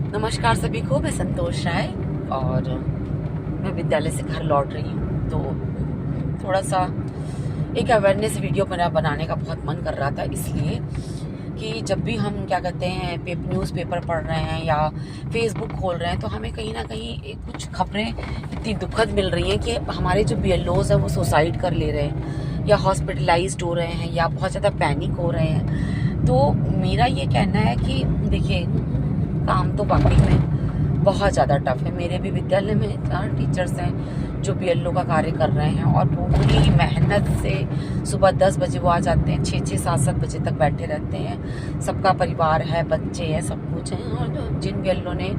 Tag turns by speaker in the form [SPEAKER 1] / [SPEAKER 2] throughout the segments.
[SPEAKER 1] नमस्कार सभी को, मैं संतोष राय और मैं विद्यालय से घर लौट रही हूँ। तो थोड़ा सा एक अवेयरनेस वीडियो मेरा बनाने का बहुत मन कर रहा था, इसलिए कि जब भी हम क्या कहते हैं न्यूज़पेपर पढ़ रहे हैं या फेसबुक खोल रहे हैं तो हमें कहीं ना कहीं कुछ खबरें इतनी दुखद मिल रही हैं कि हमारे जो बीएलओज हैं वो सुसाइड कर ले रहे हैं या हॉस्पिटलाइज्ड हो रहे हैं या बहुत ज़्यादा पैनिक हो रहे हैं। तो मेरा ये कहना है कि देखिए, काम तो वाकई में बहुत ज़्यादा टफ है। मेरे भी विद्यालय में टीचर्स हैं जो बीएलओ का कार्य कर रहे हैं और पूरी मेहनत से सुबह 10 बजे वो आ जाते हैं, 6-6, 7-7 बजे तक बैठे रहते हैं। सबका परिवार है, बच्चे हैं, सब कुछ है। और जिन बीएलओ ने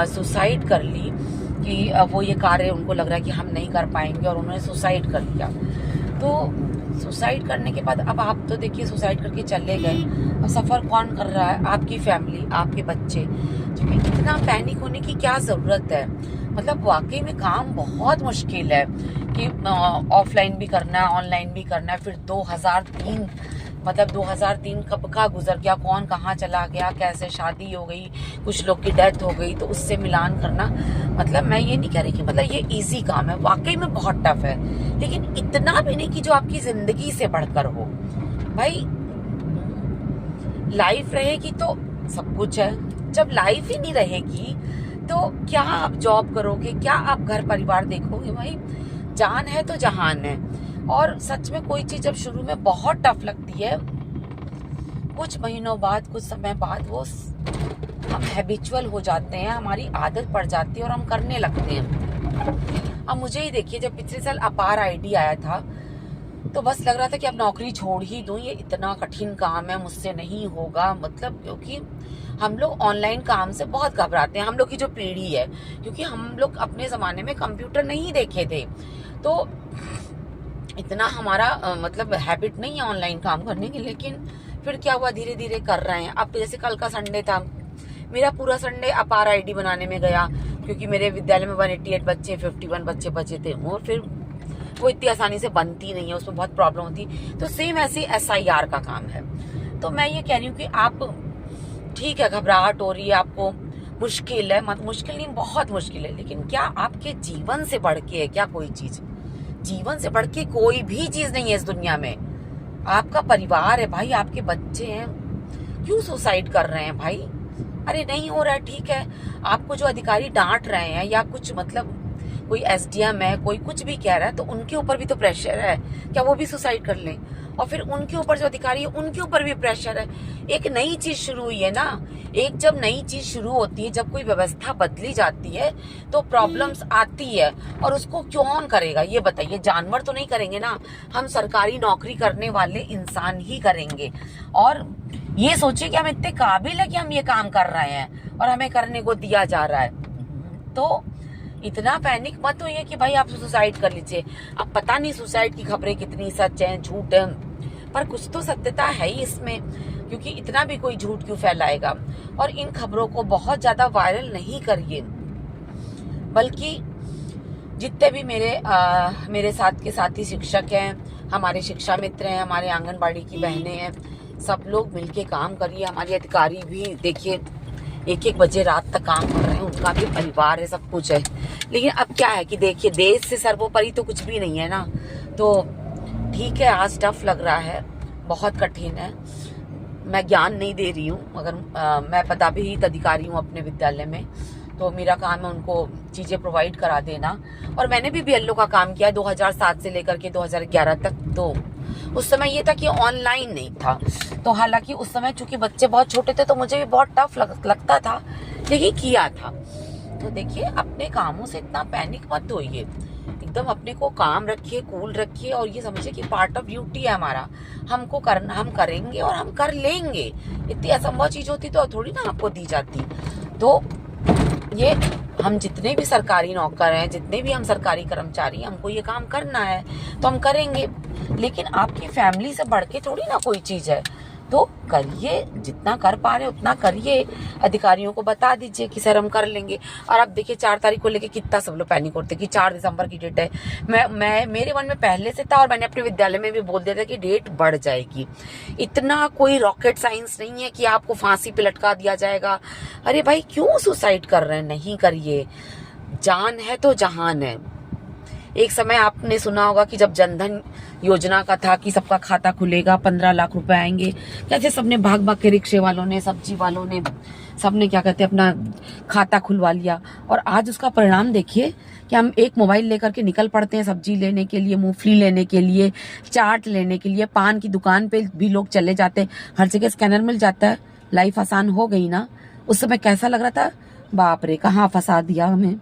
[SPEAKER 1] सुसाइड कर ली कि वो ये कार्य उनको लग रहा है कि हम नहीं कर पाएंगे और उन्होंने सुसाइड कर लिया। तो सुसाइड करने के बाद अब आप तो देखिए सुसाइड करके चले गए, अब सफ़र कौन कर रहा है? आपकी फैमिली, आपके बच्चे। तो इतना पैनिक होने की क्या ज़रूरत है? मतलब वाकई में काम बहुत मुश्किल है कि ऑफलाइन भी करना है, ऑनलाइन भी करना है। फिर 2003 कब का गुजर गया, कौन कहाँ चला गया, कैसे शादी हो गई, कुछ लोग की डेथ हो गई, तो उससे मिलान करना। मतलब मैं ये नहीं कह रही कि मतलब ये इजी काम है, वाकई में बहुत टफ है, लेकिन इतना भी नहीं कि जो आपकी जिंदगी से बढ़कर हो। भाई लाइफ रहेगी तो सब कुछ है, जब लाइफ ही नहीं रहेगी तो क्या आप जॉब करोगे, क्या आप घर परिवार देखोगे? भाई जान है तो जहान है। और सच में कोई चीज जब शुरू में बहुत टफ लगती है, कुछ महीनों बाद, कुछ समय बाद वो हम हैबिचुअल हो जाते हैं, हमारी आदत पड़ जाती है और हम करने लगते हैं। अब मुझे ही देखिए, जब पिछले साल अपार आईडी आया था तो बस लग रहा था कि अब नौकरी छोड़ ही दूं, ये इतना कठिन काम है, मुझसे नहीं होगा। मतलब क्योंकि हम लोग ऑनलाइन काम से बहुत घबराते हैं, हम लोग की जो पीढ़ी है, क्योंकि हम लोग अपने ज़माने में कंप्यूटर नहीं देखे थे, तो इतना हमारा मतलब हैबिट नहीं है ऑनलाइन काम करने की। लेकिन फिर क्या हुआ, धीरे धीरे कर रहे हैं। अब जैसे कल का संडे था, मेरा पूरा संडे अपार आईडी बनाने में गया, क्योंकि मेरे विद्यालय में 188 बच्चे, 51 बच्चे बचे थे और फिर वो इतनी आसानी से बनती नहीं है, उसमें बहुत प्रॉब्लम होती। तो सेम ऐसे SIR का काम है। तो मैं ये कह रही हूँ कि आप ठीक है, घबराहट हो रही है, आपको मुश्किल है, मत मुश्किल नहीं, बहुत मुश्किल है, लेकिन क्या आपके जीवन से बढ़ के है क्या कोई चीज? जीवन से बढ़ के कोई भी चीज नहीं है इस दुनिया में। आपका परिवार है भाई, आपके बच्चे हैं, क्यों सुसाइड कर रहे हैं भाई? अरे नहीं हो रहा है, ठीक है, आपको जो अधिकारी डांट रहे हैं या कुछ मतलब कोई SDM है, कोई कुछ भी कह रहा है, तो उनके ऊपर भी तो प्रेशर है, क्या वो भी सुसाइड कर लें? और फिर उनके ऊपर जो अधिकारी है उनके ऊपर भी प्रेशर है। एक नई चीज शुरू हुई है ना, एक जब नई चीज शुरू होती है, जब कोई व्यवस्था बदली जाती है तो प्रॉब्लम्स आती है, और उसको कौन करेगा ये बताइए? जानवर तो नहीं करेंगे ना, हम सरकारी नौकरी करने वाले इंसान ही करेंगे। और ये सोचिए कि हम इतने काबिल है कि हम ये काम कर रहे हैं और हमें करने को दिया जा रहा है। तो इतना पैनिक मत होइए कि भाई आप सुसाइड कर लीजिए। अब पता नहीं सुसाइड की खबरें कितनी सच हैं, झूठ है, पर कुछ तो सत्यता है ही इसमें, क्योंकि इतना भी कोई झूठ क्यों फैलाएगा। और इन खबरों को बहुत ज्यादा वायरल नहीं करिए, बल्कि जितने भी मेरे साथ के साथी शिक्षक हैं, हमारे शिक्षा मित्र हैं, हमारे आंगनबाड़ी की बहनें हैं, सब लोग मिलके काम करिए। हमारे अधिकारी भी देखिए 1-1 बजे रात तक काम कर रहे हैं, उनका भी परिवार है, सब कुछ है। लेकिन अब क्या है कि देखिए, देश से सर्वोपरि तो कुछ भी नहीं है ना। तो ठीक है, आज टफ लग रहा है, बहुत कठिन है। मैं ज्ञान नहीं दे रही हूँ, मगर मैं पदाभिहित अधिकारी हूँ अपने विद्यालय में, तो मेरा काम है उनको चीज़ें प्रोवाइड करा देना। और मैंने भी BLO का काम किया 2007 से लेकर के 2011 तक। तो उस समय ये था कि ऑनलाइन नहीं था, तो हालांकि उस समय चूंकि बच्चे बहुत छोटे थे तो मुझे भी बहुत टफ लगता था, लेकिन किया था। तो देखिए, अपने कामों से इतना पैनिक मत होइए, एकदम अपने को काम रखिए, कूल रखिए, और ये समझिए कि पार्ट ऑफ ड्यूटी है हमारा, हमको करना, हम करेंगे और हम कर लेंगे। इतनी असंभव चीज होती तो थोड़ी ना आपको दी जाती। तो ये हम जितने भी सरकारी नौकर हैं, जितने भी हम सरकारी कर्मचारी, हमको ये काम करना है तो हम करेंगे, लेकिन आपकी फैमिली से बढ़ के थोड़ी ना कोई चीज है। तो करिए, जितना कर पा रहे उतना करिए, अधिकारियों को बता दीजिए कि सर हम कर लेंगे। और अब देखिए 4 तारीख को लेके कितना सब लोग पैनिक होते कि 4 दिसंबर की डेट है। मैं मेरे मन में पहले से था और मैंने अपने विद्यालय में भी बोल दिया था कि डेट बढ़ जाएगी। इतना कोई रॉकेट साइंस नहीं है कि आपको फांसी पे लटका दिया जाएगा। अरे भाई क्यों सुसाइड कर रहे हैं, नहीं करिए, जान है तो जहान है। एक समय आपने सुना होगा कि जब जनधन योजना का था कि सबका खाता खुलेगा, 15 लाख रुपए आएंगे, कैसे सबने भाग भाग के, रिक्शे वालों ने, सब्जी वालों ने, सबने क्या कहते हैं अपना खाता खुलवा लिया। और आज उसका परिणाम देखिए कि हम एक मोबाइल लेकर के निकल पड़ते हैं सब्जी लेने के लिए, मूंगफली लेने के लिए, चाट लेने के लिए, पान की दुकान पे भी लोग चले जाते हैं, हर जगह स्कैनर मिल जाता है। लाइफ आसान हो गई ना। उस समय कैसा लग रहा था, बाप रे कहाँ फंसा दिया हमें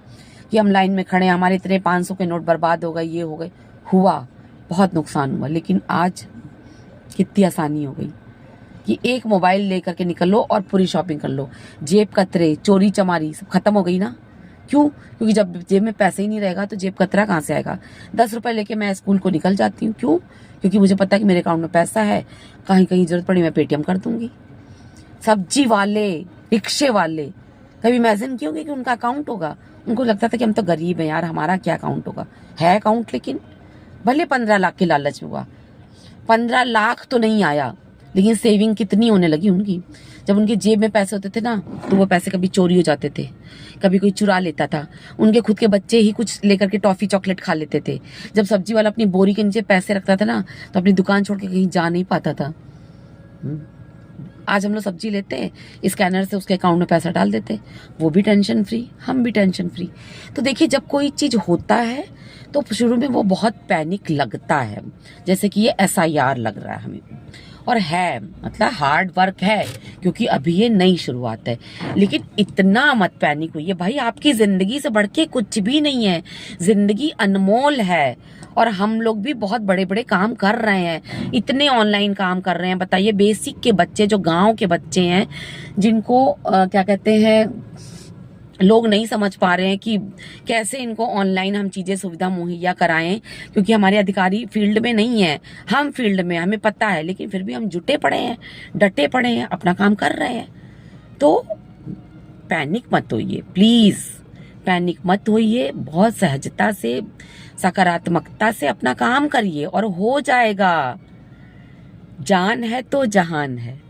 [SPEAKER 1] कि हम लाइन में खड़े हैं, हमारे इतने 500 के नोट बर्बाद हो गए, ये हो गए, हुआ बहुत नुकसान हुआ। लेकिन आज कितनी आसानी हो गई कि एक मोबाइल लेकर के निकल लो और पूरी शॉपिंग कर लो। जेब कतरे, चोरी चमारी सब खत्म हो गई ना। क्यों? क्योंकि जब जेब में पैसे ही नहीं रहेगा तो जेब कतरा कहाँ से आएगा। 10 रुपए लेके मैं स्कूल को निकल जाती हूँ। क्यों? क्योंकि मुझे पता है कि मेरे अकाउंट में पैसा है, कहीं कहीं जरूरत पड़ी मैं पेटीएम कर दूंगी। सब्जी वाले, रिक्शे वाले कभी इमेजिन किए होंगे कि उनका अकाउंट होगा? उनको लगता था कि हम तो गरीब हैं यार, हमारा क्या अकाउंट होगा। है अकाउंट, लेकिन भले 15 लाख के लालच में हुआ, 15 लाख तो नहीं आया, लेकिन सेविंग कितनी होने लगी उनकी। जब उनकी जेब में पैसे होते थे ना तो वो पैसे कभी चोरी हो जाते थे, कभी कोई चुरा लेता था। उनके खुद के बच्चे ही कुछ लेकर के टॉफी चॉकलेट खा लेते थे। जब सब्जी वाला अपनी बोरी के नीचे पैसे रखता था ना तो अपनी दुकान छोड़ के कहीं जा नहीं पाता था। आज हम लोग सब्जी लेते हैं, स्कैनर से उसके अकाउंट में पैसा डाल देते हैं, वो भी टेंशन फ्री, हम भी टेंशन फ्री। तो देखिए जब कोई चीज होता है तो शुरू में वो बहुत पैनिक लगता है, जैसे कि ये SIR लग रहा है हमें, और है मतलब हार्ड वर्क है क्योंकि अभी ये नई शुरुआत है। लेकिन इतना मत पैनिक हुई है भाई, आपकी जिंदगी से बढ़ के कुछ भी नहीं है। जिंदगी अनमोल है और हम लोग भी बहुत बड़े बड़े काम कर रहे हैं, इतने ऑनलाइन काम कर रहे हैं। बताइए बेसिक के बच्चे, जो गांव के बच्चे हैं, जिनको क्या कहते हैं, लोग नहीं समझ पा रहे हैं कि कैसे इनको ऑनलाइन हम चीजें सुविधा मुहैया कराएं, क्योंकि हमारे अधिकारी फील्ड में नहीं है, हम फील्ड में, हमें पता है, लेकिन फिर भी हम जुटे पड़े हैं, डटे पड़े हैं, अपना काम कर रहे हैं। तो पैनिक मत होइए प्लीज, पैनिक मत होइए, बहुत सहजता से, सकारात्मकता से अपना काम करिए और हो जाएगा। जान है तो जहान है,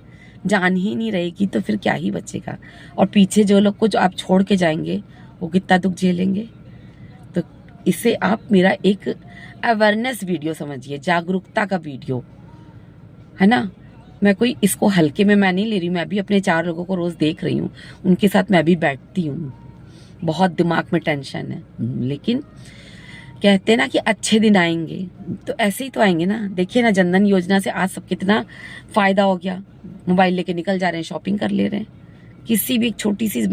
[SPEAKER 1] जान ही नहीं रहेगी तो फिर क्या ही बचेगा। और पीछे जो लोग को जो आप छोड़ के जाएंगे वो कितना दुख झेलेंगे। तो इसे आप मेरा एक अवेयरनेस वीडियो समझिए, जागरूकता का वीडियो है ना। मैं कोई इसको हल्के में मैं नहीं ले रही, मैं भी अपने 4 लोगों को रोज देख रही हूँ, उनके साथ मैं भी बैठती हूँ, बहुत दिमाग में टेंशन है। लेकिन कहते हैं ना कि अच्छे दिन आएंगे, तो ऐसे ही तो आएंगे ना। देखिए ना, जनधन योजना से आज सब कितना फायदा हो गया। मोबाइल लेके निकल जा रहे हैं, शॉपिंग कर ले रहे हैं। किसी भी एक छोटी सी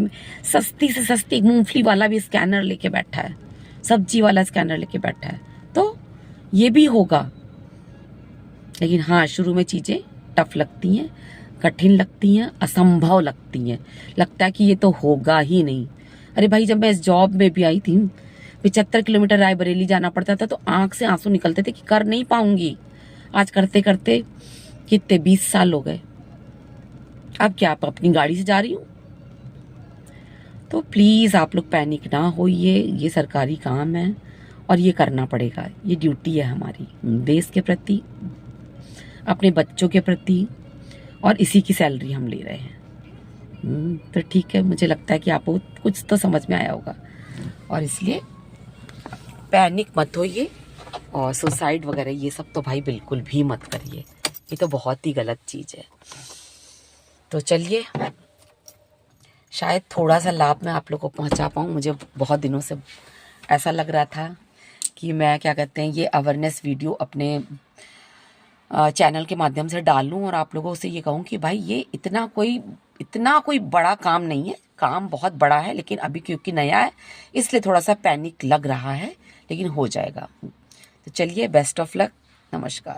[SPEAKER 1] सस्ती से सस्ती मूंगफली वाला भी स्कैनर लेके बैठा है, सब्जी वाला स्कैनर लेके बैठा है। तो ये भी होगा, लेकिन हाँ शुरू में चीजें टफ लगती हैं, कठिन लगती हैं, असंभव लगती हैं, लगता है कि ये तो होगा ही नहीं। अरे भाई जब मैं इस जॉब में भी आई थी, 75 किलोमीटर रायबरेली जाना पड़ता था, तो आंख से आंसू निकलते थे कि कर नहीं पाऊंगी। आज करते करते कितने 20 साल हो गए। अब क्या आप अपनी गाड़ी से जा रही हूँ। तो प्लीज आप लोग पैनिक ना होइए, ये सरकारी काम है और ये करना पड़ेगा, ये ड्यूटी है हमारी देश के प्रति, अपने बच्चों के प्रति, और इसी की सैलरी हम ले रहे हैं। तो ठीक है, मुझे लगता है कि आपको कुछ तो समझ में आया होगा। और इसलिए पैनिक मत होइए, और सुसाइड वगैरह ये सब तो भाई बिल्कुल भी मत करिए, ये तो बहुत ही गलत चीज है। तो चलिए, शायद थोड़ा सा लाभ मैं आप लोगों को पहुंचा पाऊँ। मुझे बहुत दिनों से ऐसा लग रहा था कि मैं क्या कहते हैं, ये अवेयरनेस वीडियो अपने चैनल के माध्यम से डालूं और आप लोगों से ये कहूं कि भाई ये इतना कोई बड़ा काम नहीं है, काम बहुत बड़ा है, लेकिन अभी क्योंकि नया है इसलिए थोड़ा सा पैनिक लग रहा है, लेकिन हो जाएगा। तो चलिए, बेस्ट ऑफ लक, नमस्कार।